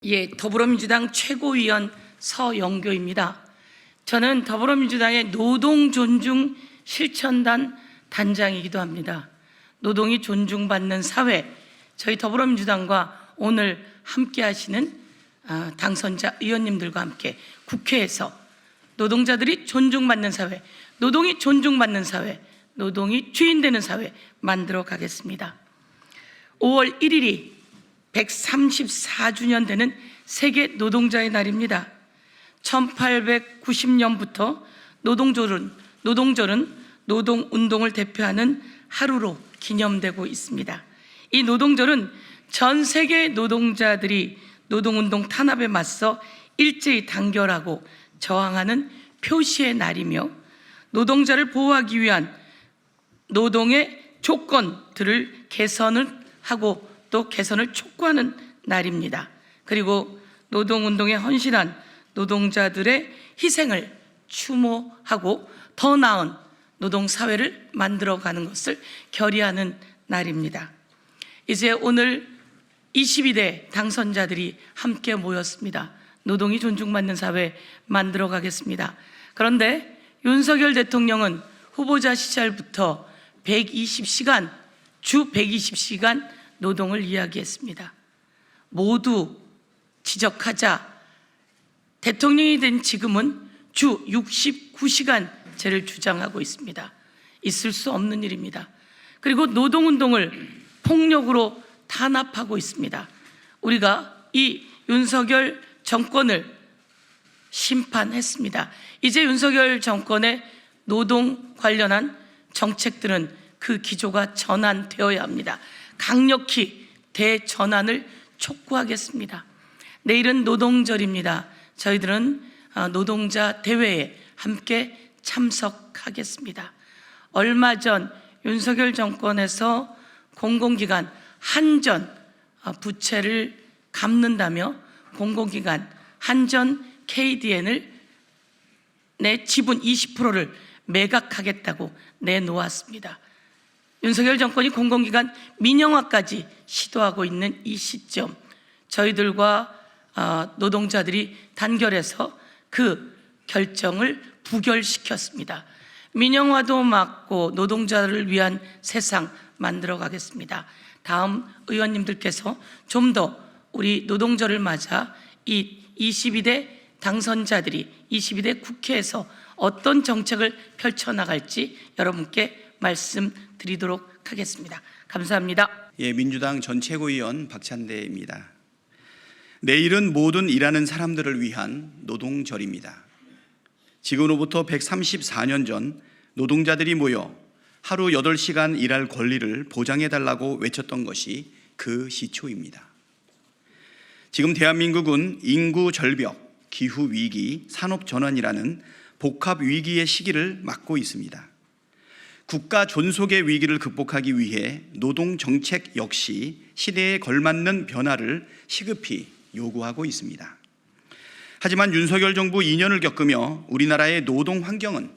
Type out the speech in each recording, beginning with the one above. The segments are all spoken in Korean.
예, 더불어민주당 최고위원 서영교입니다. 저는 더불어민주당의 노동존중 실천단 단장이기도 합니다. 노동이 존중받는 사회, 저희 더불어민주당과 오늘 함께 하시는 당선자 의원님들과 함께 국회에서 노동자들이 존중받는 사회, 노동이 존중받는 사회, 노동이 주인되는 사회 만들어 가겠습니다. 5월 1일이 134주년 되는 세계 노동자의 날입니다. 1890년부터 노동절은 노동운동을 대표하는 하루로 기념되고 있습니다. 이 노동절은 전 세계 노동자들이 노동운동 탄압에 맞서 일제히 단결하고 저항하는 표시의 날이며 노동자를 보호하기 위한 노동의 조건들을 개선을 하고 또 개선을 촉구하는 날입니다. 그리고 노동운동에 헌신한 노동자들의 희생을 추모하고 더 나은 노동사회를 만들어가는 것을 결의하는 날입니다. 이제 오늘 22대 당선자들이 함께 모였습니다. 노동이 존중받는 사회 만들어 가겠습니다. 그런데 윤석열 대통령은 후보자 시절부터 120시간, 주 120시간 노동을 이야기했습니다. 모두 지적하자 대통령이 된 지금은 주 69시간제를 주장하고 있습니다. 있을 수 없는 일입니다. 그리고 노동운동을 폭력으로 탄압하고 있습니다. 우리가 이 윤석열 정권을 심판했습니다. 이제 윤석열 정권의 노동 관련한 정책들은 그 기조가 전환되어야 합니다. 강력히 대전환을 촉구하겠습니다. 내일은 노동절입니다. 저희들은 노동자 대회에 함께 참석하겠습니다. 얼마 전 윤석열 정권에서 공공기관 한전 부채를 갚는다며 공공기관 한전 KDN을 내 지분 20%를 매각하겠다고 내놓았습니다. 윤석열 정권이 공공기관 민영화까지 시도하고 있는 이 시점, 저희들과 노동자들이 단결해서 그 결정을 부결시켰습니다. 민영화도 막고 노동자를 위한 세상 만들어 가겠습니다. 다음 의원님들께서 좀 더 우리 노동절을 맞아 이 22대 당선자들이 22대 국회에서 어떤 정책을 펼쳐나갈지 여러분께 말씀드리도록 하겠습니다. 감사합니다. 예, 민주당 전 최고위원 박찬대입니다. 내일은 모든 일하는 사람들을 위한 노동절입니다. 지금으로부터 134년 전 노동자들이 모여 하루 8시간 일할 권리를 보장해달라고 외쳤던 것이 그 시초입니다. 지금 대한민국은 인구 절벽, 기후 위기, 산업 전환이라는 복합 위기의 시기를 맞고 있습니다. 국가 존속의 위기를 극복하기 위해 노동 정책 역시 시대에 걸맞는 변화를 시급히 요구하고 있습니다. 하지만 윤석열 정부 2년을 겪으며 우리나라의 노동 환경은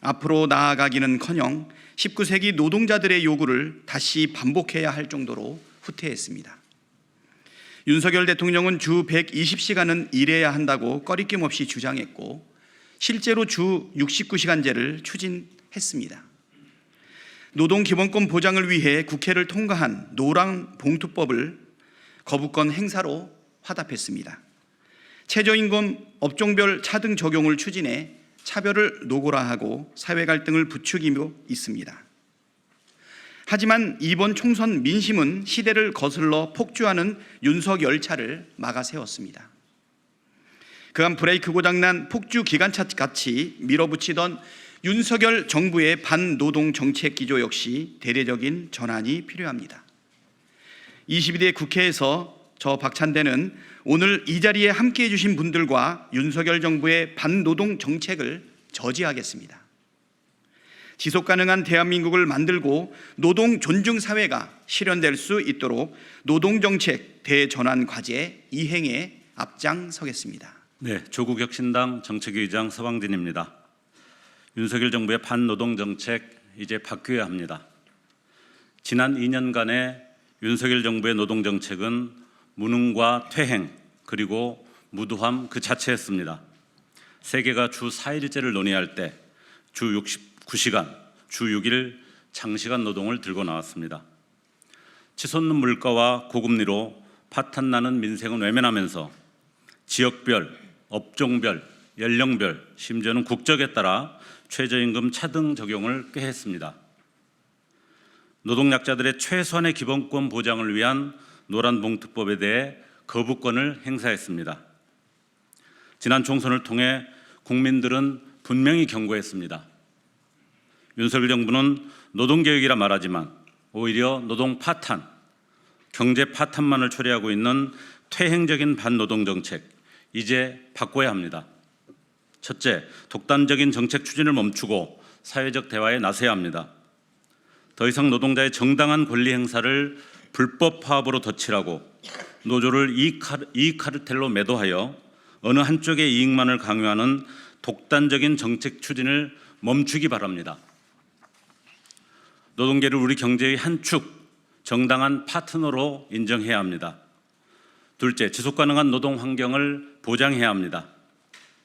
앞으로 나아가기는커녕 19세기 노동자들의 요구를 다시 반복해야 할 정도로 후퇴했습니다. 윤석열 대통령은 주 120시간은 일해야 한다고 꺼리낌 없이 주장했고 실제로 주 69시간제를 추진했습니다. 노동기본권 보장을 위해 국회를 통과한 노랑봉투법을 거부권 행사로 화답했습니다. 최저임금 업종별 차등 적용을 추진해 차별을 노골화하고 사회 갈등을 부추기고 있습니다. 하지만 이번 총선 민심은 시대를 거슬러 폭주하는 윤석열차를 막아세웠습니다. 그간 브레이크 고장난 폭주 기관차같이 밀어붙이던 윤석열 정부의 반노동 정책 기조 역시 대대적인 전환이 필요합니다. 22대 국회에서 저 박찬대는 오늘 이 자리에 함께해 주신 분들과 윤석열 정부의 반노동 정책을 저지하겠습니다. 지속 가능한 대한민국을 만들고 노동 존중 사회가 실현될 수 있도록 노동정책 대전환 과제 이행에 앞장서겠습니다. 네, 조국혁신당 정책위의장 서방진입니다. 윤석열 정부의 반노동 정책 이제 바뀌어야 합니다. 지난 2년간의 윤석열 정부의 노동 정책은 무능과 퇴행, 그리고 무도함 그 자체였습니다. 세계가 주 4일제를 논의할 때 주 69시간, 주 6일 장시간 노동을 들고 나왔습니다. 치솟는 물가와 고금리로 파탄나는 민생은 외면하면서 지역별, 업종별, 연령별, 심지어는 국적에 따라 최저임금 차등 적용을 꾀했습니다. 노동약자들의 최소한의 기본권 보장을 위한 노란봉투법에 대해 거부권을 행사했습니다. 지난 총선을 통해 국민들은 분명히 경고했습니다. 윤석열 정부는 노동개혁이라 말하지만 오히려 노동 파탄, 경제 파탄만을 초래하고 있는 퇴행적인 반노동 정책, 이제 바꿔야 합니다. 첫째, 독단적인 정책 추진을 멈추고 사회적 대화에 나서야 합니다. 더 이상 노동자의 정당한 권리 행사를 불법 파업으로 덧칠하고 노조를 이익 카르텔로 매도하여 어느 한쪽의 이익만을 강요하는 독단적인 정책 추진을 멈추기 바랍니다. 노동계를 우리 경제의 한 축, 정당한 파트너로 인정해야 합니다. 둘째, 지속가능한 노동 환경을 보장해야 합니다.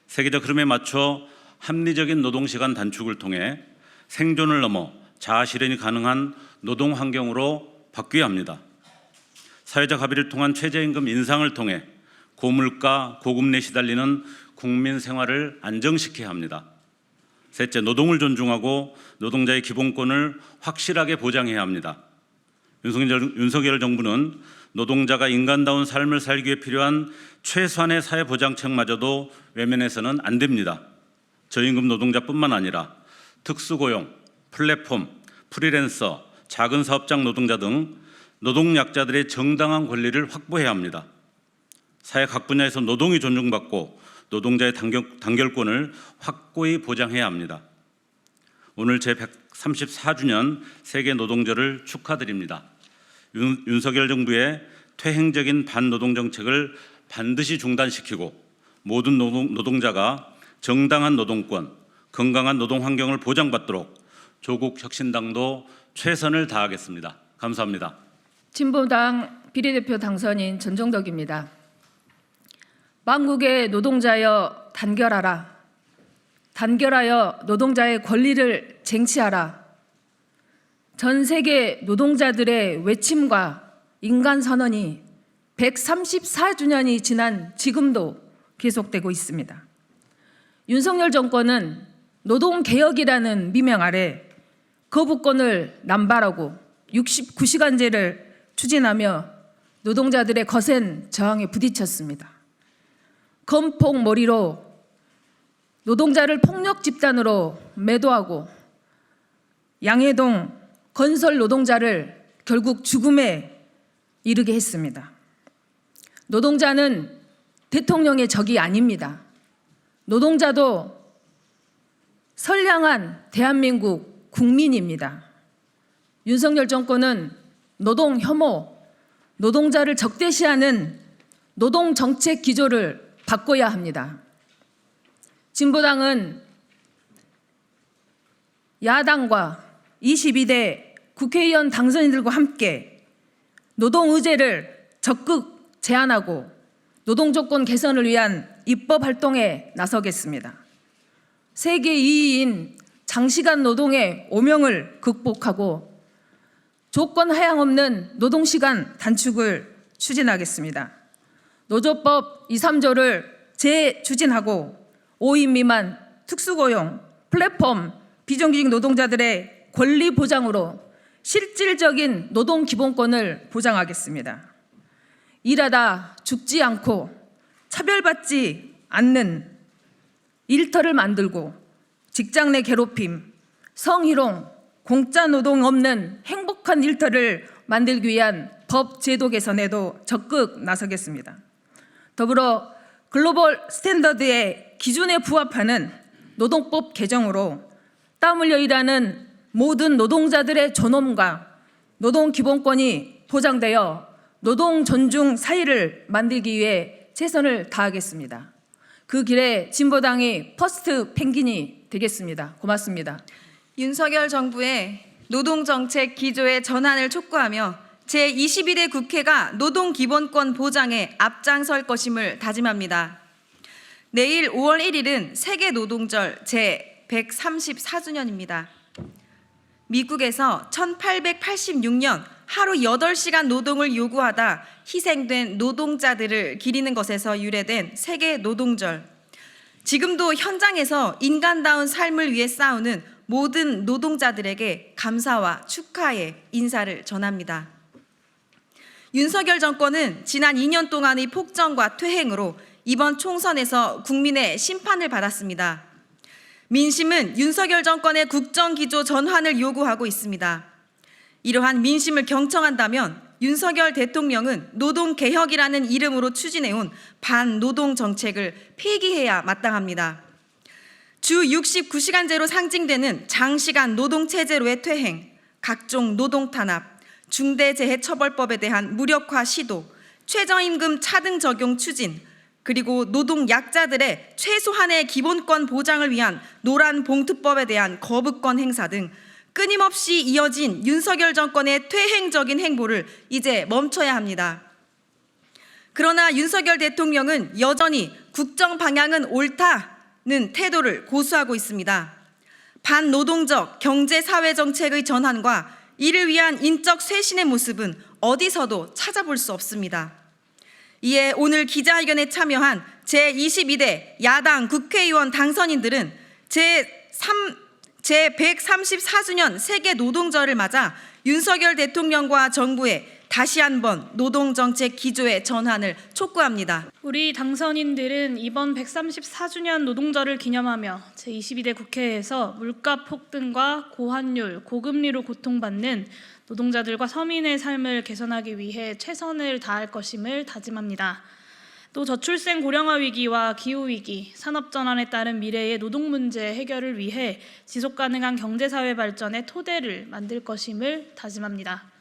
세계적 흐름에 맞춰 합리적인 노동시간 단축을 통해 생존을 넘어 자아실현이 가능한 노동 환경으로 바뀌어야 합니다. 사회적 합의를 통한 최저임금 인상을 통해 고물가, 고금리에 시달리는 국민 생활을 안정시켜야 합니다. 셋째, 노동을 존중하고 노동자의 기본권을 확실하게 보장해야 합니다. 윤석열 정부는 노동자가 인간다운 삶을 살기 위해 필요한 최소한의 사회보장책마저도 외면해서는 안 됩니다. 저임금 노동자뿐만 아니라 특수고용, 플랫폼, 프리랜서, 작은 사업장 노동자 등 노동약자들의 정당한 권리를 확보해야 합니다. 사회 각 분야에서 노동이 존중받고 노동자의 단결권을 확고히 보장해야 합니다. 오늘 제134주년 세계노동절을 축하드립니다. 윤석열 정부의 퇴행적인 반노동 정책을 반드시 중단시키고 모든 노동자가 정당한 노동권, 건강한 노동 환경을 보장받도록 조국혁신당도 최선을 다하겠습니다. 감사합니다. 진보당 비례대표 당선인 전종덕입니다. 만국의 노동자여 단결하라. 단결하여 노동자의 권리를 쟁취하라. 전 세계 노동자들의 외침과 인간선언이 134주년이 지난 지금도 계속되고 있습니다. 윤석열 정권은 노동개혁이라는 미명 아래 거부권을 남발하고 69시간제를 추진하며 노동자들의 거센 저항에 부딪혔습니다. 건폭머리로 노동자를 폭력 집단으로 매도하고 양해동 건설 노동자를 결국 죽음에 이르게 했습니다. 노동자는 대통령의 적이 아닙니다. 노동자도 선량한 대한민국 국민입니다. 윤석열 정권은 노동 혐오, 노동자를 적대시하는 노동 정책 기조를 바꿔야 합니다. 진보당은 야당과 22대 국회의원 당선인들과 함께 노동 의제를 적극 제안하고 노동 조건 개선을 위한 입법 활동에 나서겠습니다. 세계 2위인 장시간 노동의 오명을 극복하고 조건 하향 없는 노동시간 단축을 추진하겠습니다. 노조법 2, 3조를 재추진하고 5인 미만 특수고용, 플랫폼, 비정규직 노동자들의 권리 보장으로 실질적인 노동 기본권을 보장하겠습니다. 일하다 죽지 않고 차별받지 않는 일터를 만들고 직장 내 괴롭힘, 성희롱, 공짜 노동 없는 행복한 일터를 만들기 위한 법 제도 개선에도 적극 나서겠습니다. 더불어 글로벌 스탠더드의 기준에 부합하는 노동법 개정으로 땀 흘려 일하는 모든 노동자들의 존엄과 노동 기본권이 보장되어 노동 존중 사회를 만들기 위해 최선을 다하겠습니다. 그 길에 진보당이 퍼스트 펭귄이 되겠습니다. 고맙습니다. 윤석열 정부의 노동정책 기조의 전환을 촉구하며 제22대 국회가 노동기본권 보장에 앞장설 것임을 다짐합니다. 내일 5월 1일은 세계노동절 제134주년입니다. 미국에서 1886년 하루 8시간 노동을 요구하다 희생된 노동자들을 기리는 것에서 유래된 세계노동절. 지금도 현장에서 인간다운 삶을 위해 싸우는 모든 노동자들에게 감사와 축하의 인사를 전합니다. 윤석열 정권은 지난 2년 동안의 폭정과 퇴행으로 이번 총선에서 국민의 심판을 받았습니다. 민심은 윤석열 정권의 국정기조 전환을 요구하고 있습니다. 이러한 민심을 경청한다면 윤석열 대통령은 노동개혁이라는 이름으로 추진해온 반노동 정책을 폐기해야 마땅합니다. 주 69시간제로 상징되는 장시간 노동체제로의 퇴행, 각종 노동탄압, 중대재해처벌법에 대한 무력화 시도, 최저임금 차등 적용 추진, 그리고 노동약자들의 최소한의 기본권 보장을 위한 노란봉투법에 대한 거부권 행사 등 끊임없이 이어진 윤석열 정권의 퇴행적인 행보를 이제 멈춰야 합니다. 그러나 윤석열 대통령은 여전히 국정 방향은 옳다는 태도를 고수하고 있습니다. 반노동적 경제사회정책의 전환과 이를 위한 인적 쇄신의 모습은 어디서도 찾아볼 수 없습니다. 이에 오늘 기자회견에 참여한 제22대 야당 국회의원 당선인들은 제134주년 세계노동절을 맞아 윤석열 대통령과 정부에 다시 한번 노동정책 기조의 전환을 촉구합니다. 우리 당선인들은 이번 134주년 노동절을 기념하며 제22대 국회에서 물가 폭등과 고환율, 고금리로 고통받는 노동자들과 서민의 삶을 개선하기 위해 최선을 다할 것임을 다짐합니다. 또 저출생 고령화 위기와 기후위기, 산업전환에 따른 미래의 노동 문제 해결을 위해 지속가능한 경제사회 발전의 토대를 만들 것임을 다짐합니다.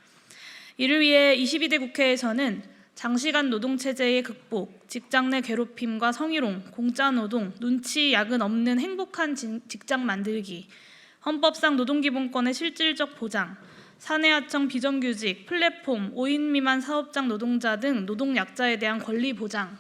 이를 위해 22대 국회에서는 장시간 노동체제의 극복, 직장 내 괴롭힘과 성희롱, 공짜노동, 눈치, 야근 없는 행복한 직장 만들기, 헌법상 노동기본권의 실질적 보장, 사내하청 비정규직, 플랫폼, 5인 미만 사업장 노동자 등 노동약자에 대한 권리 보장,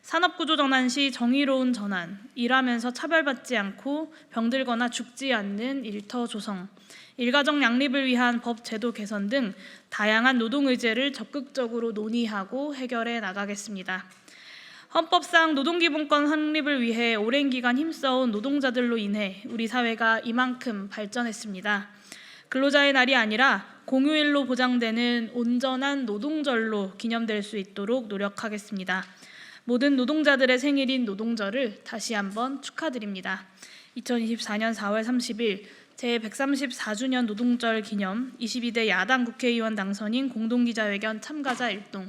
산업구조 전환 시 정의로운 전환, 일하면서 차별받지 않고 병들거나 죽지 않는 일터 조성, 일가정 양립을 위한 법 제도 개선 등 다양한 노동 의제를 적극적으로 논의하고 해결해 나가겠습니다. 헌법상 노동기본권 확립을 위해 오랜 기간 힘써온 노동자들로 인해 우리 사회가 이만큼 발전했습니다. 근로자의 날이 아니라 공휴일로 보장되는 온전한 노동절로 기념될 수 있도록 노력하겠습니다. 모든 노동자들의 생일인 노동절을 다시 한번 축하드립니다. 2024년 4월 30일 제134주년 노동절 기념 22대 야당 국회의원 당선인 공동기자회견 참가자 일동